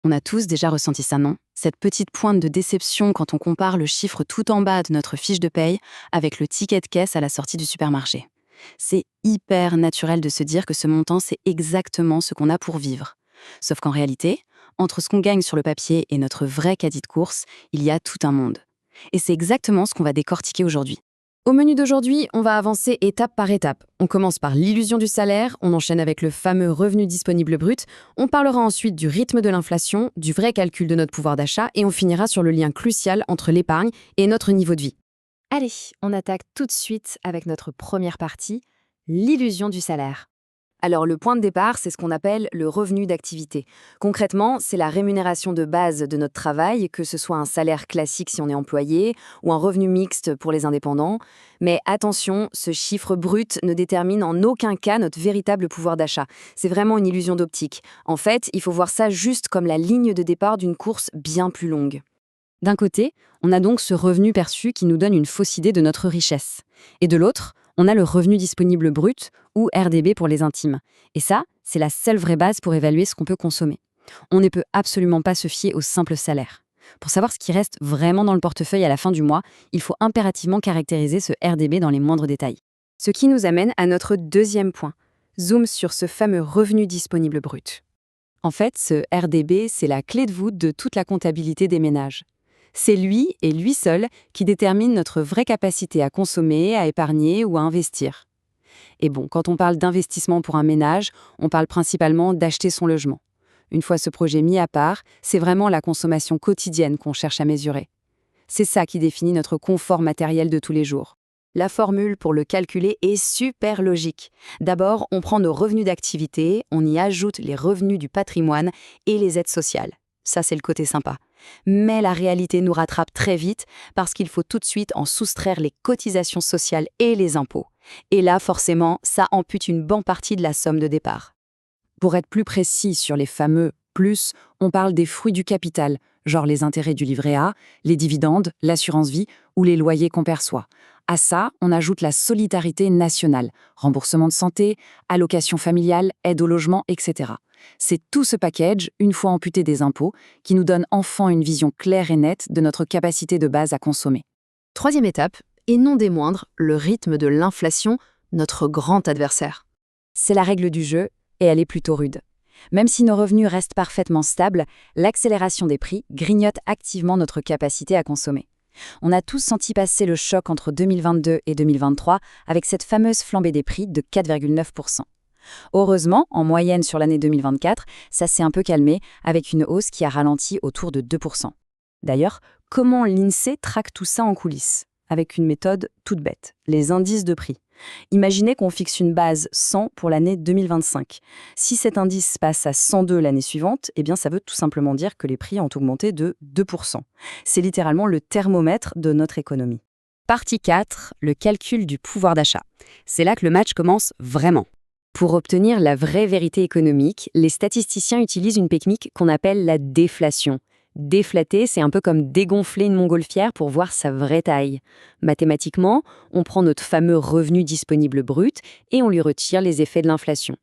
On a tous déjà ressenti ça, non? Cette petite pointe de déception quand on compare le chiffre tout en bas de notre fiche de paye avec le ticket de caisse à la sortie du supermarché. C'est hyper naturel de se dire que ce montant, c'est exactement ce qu'on a pour vivre. Sauf qu'en réalité, entre ce qu'on gagne sur le papier et notre vrai caddie de course, il y a tout un monde. Et c'est exactement ce qu'on va décortiquer aujourd'hui. Au menu d'aujourd'hui, on va avancer étape par étape. On commence par l'illusion du salaire, on enchaîne avec le fameux revenu disponible brut, on parlera ensuite du rythme de l'inflation, du vrai calcul de notre pouvoir d'achat et on finira sur le lien crucial entre l'épargne et notre niveau de vie. Allez, on attaque tout de suite avec notre première partie, l'illusion du salaire. Alors le point de départ, c'est ce qu'on appelle le revenu d'activité. Concrètement, c'est la rémunération de base de notre travail, que ce soit un salaire classique si on est employé ou un revenu mixte pour les indépendants. Mais attention, ce chiffre brut ne détermine en aucun cas notre véritable pouvoir d'achat. C'est vraiment une illusion d'optique. En fait, il faut voir ça juste comme la ligne de départ d'une course bien plus longue. D'un côté, on a donc ce revenu perçu qui nous donne une fausse idée de notre richesse. Et de l'autre, on a le revenu disponible brut, ou RDB pour les intimes. Et ça, c'est la seule vraie base pour évaluer ce qu'on peut consommer. On ne peut absolument pas se fier au simple salaire. Pour savoir ce qui reste vraiment dans le portefeuille à la fin du mois, il faut impérativement caractériser ce RDB dans les moindres détails. Ce qui nous amène à notre deuxième point. Zoom sur ce fameux revenu disponible brut. En fait, ce RDB, c'est la clé de voûte de toute la comptabilité des ménages. C'est lui et lui seul qui détermine notre vraie capacité à consommer, à épargner ou à investir. Et bon, quand on parle d'investissement pour un ménage, on parle principalement d'acheter son logement. Une fois ce projet mis à part, c'est vraiment la consommation quotidienne qu'on cherche à mesurer. C'est ça qui définit notre confort matériel de tous les jours. La formule pour le calculer est super logique. D'abord, on prend nos revenus d'activité, on y ajoute les revenus du patrimoine et les aides sociales. Ça, c'est le côté sympa. Mais la réalité nous rattrape très vite parce qu'il faut tout de suite en soustraire les cotisations sociales et les impôts. Et là, forcément, ça ampute une bonne partie de la somme de départ. Pour être plus précis sur les fameux plus, on parle des fruits du capital, genre les intérêts du livret A, les dividendes, l'assurance vie ou les loyers qu'on perçoit. À ça, on ajoute la solidarité nationale, remboursement de santé, allocation familiale, aide au logement, etc. C'est tout ce package, une fois amputé des impôts, qui nous donne enfin une vision claire et nette de notre capacité de base à consommer. Troisième étape, et non des moindres, le rythme de l'inflation, notre grand adversaire. C'est la règle du jeu, et elle est plutôt rude. Même si nos revenus restent parfaitement stables, l'accélération des prix grignote activement notre capacité à consommer. On a tous senti passer le choc entre 2022 et 2023 avec cette fameuse flambée des prix de 4,9%. Heureusement, en moyenne sur l'année 2024, ça s'est un peu calmé avec une hausse qui a ralenti autour de 2%. D'ailleurs, comment l'INSEE traque tout ça en coulisses? Avec une méthode toute bête, les indices de prix. Imaginez qu'on fixe une base 100 pour l'année 2025. Si cet indice passe à 102 l'année suivante, eh bien ça veut tout simplement dire que les prix ont augmenté de 2%. C'est littéralement le thermomètre de notre économie. Partie 4, le calcul du pouvoir d'achat. C'est là que le match commence vraiment. Pour obtenir la vraie vérité économique, les statisticiens utilisent une technique qu'on appelle la déflation. Déflater, c'est un peu comme dégonfler une montgolfière pour voir sa vraie taille. Mathématiquement, on prend notre fameux revenu disponible brut et on lui retire les effets de l'inflation.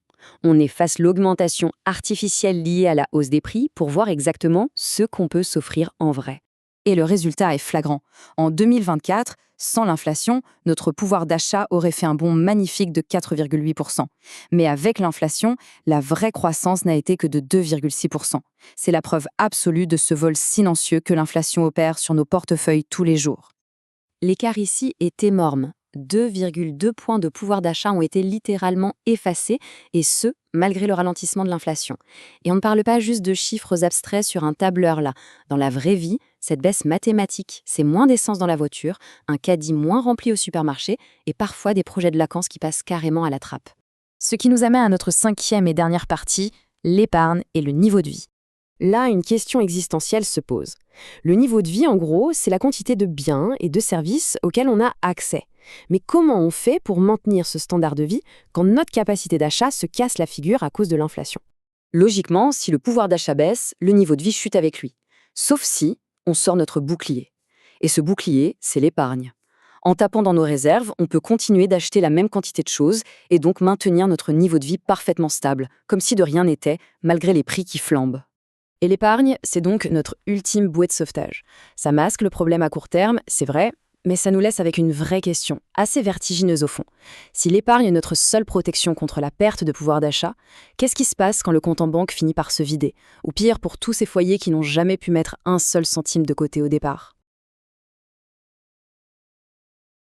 On efface l'augmentation artificielle liée à la hausse des prix pour voir exactement ce qu'on peut s'offrir en vrai. Et le résultat est flagrant. En 2024, sans l'inflation, notre pouvoir d'achat aurait fait un bond magnifique de 4,8%. Mais avec l'inflation, la vraie croissance n'a été que de 2,6%. C'est la preuve absolue de ce vol silencieux que l'inflation opère sur nos portefeuilles tous les jours. L'écart ici est énorme. 2,2 points de pouvoir d'achat ont été littéralement effacés, et ce, malgré le ralentissement de l'inflation. Et on ne parle pas juste de chiffres abstraits sur un tableur là. Dans la vraie vie, cette baisse mathématique, c'est moins d'essence dans la voiture, un caddie moins rempli au supermarché et parfois des projets de vacances qui passent carrément à la trappe. Ce qui nous amène à notre cinquième et dernière partie, l'épargne et le niveau de vie. Là, une question existentielle se pose. Le niveau de vie, en gros, c'est la quantité de biens et de services auxquels on a accès. Mais comment on fait pour maintenir ce standard de vie quand notre capacité d'achat se casse la figure à cause de l'inflation? Logiquement, si le pouvoir d'achat baisse, le niveau de vie chute avec lui. Sauf si on sort notre bouclier. Et ce bouclier, c'est l'épargne. En tapant dans nos réserves, on peut continuer d'acheter la même quantité de choses et donc maintenir notre niveau de vie parfaitement stable, comme si de rien n'était, malgré les prix qui flambent. Et l'épargne, c'est donc notre ultime bouée de sauvetage. Ça masque le problème à court terme, c'est vrai, mais ça nous laisse avec une vraie question, assez vertigineuse au fond. Si l'épargne est notre seule protection contre la perte de pouvoir d'achat, qu'est-ce qui se passe quand le compte en banque finit par se vider? Ou pire, pour tous ces foyers qui n'ont jamais pu mettre un seul centime de côté au départ?